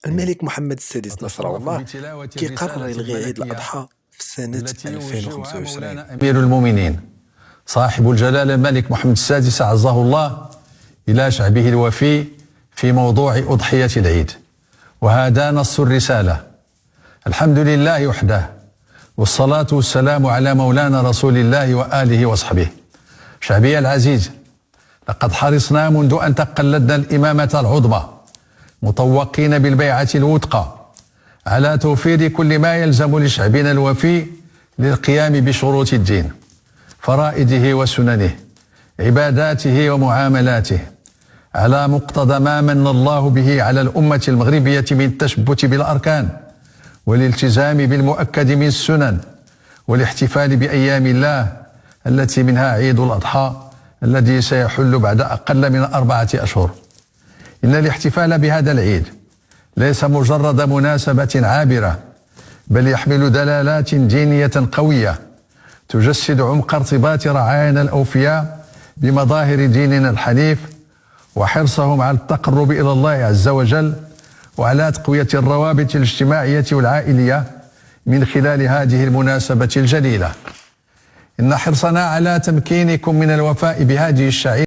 الملك محمد السادس نصره أتشرف الله بتلاوة كيقرر الرسالة يلغي عيد الملكية الأضحى في سنة التي يوجهها 2025. مولانا أمير المؤمنين صاحب الجلالة الملك محمد السادس أعزه الله إلى شعبه الوفي في موضوع أضحية العيد. وهذا نص الرسالة: الحمد لله وحده، والصلاة والسلام على مولانا رسول الله وآله وصحبه. شعبي العزيز، لقد حرصنا منذ أن تقلدنا الإمامة العظمى مطوقين بالبيعة الوثقى على توفير كل ما يلزم لشعبنا الوفي للقيام بشروط الدين، فرائده وسننه، عباداته ومعاملاته، على مقتضى ما من الله به على الأمة المغربية من التشبت بالأركان والالتزام بالمؤكد من السنن والاحتفال بأيام الله التي منها عيد الأضحى الذي سيحل بعد أقل من 4 أشهر. إن الاحتفال بهذا العيد ليس مجرد مناسبة عابرة، بل يحمل دلالات دينية قوية تجسد عمق ارتباط رعايانا الأوفياء بمظاهر ديننا الحنيف وحرصهم على التقرب إلى الله عز وجل وعلى تقوية الروابط الاجتماعية والعائلية من خلال هذه المناسبة الجليلة. إن حرصنا على تمكينكم من الوفاء بهذه الشعيرة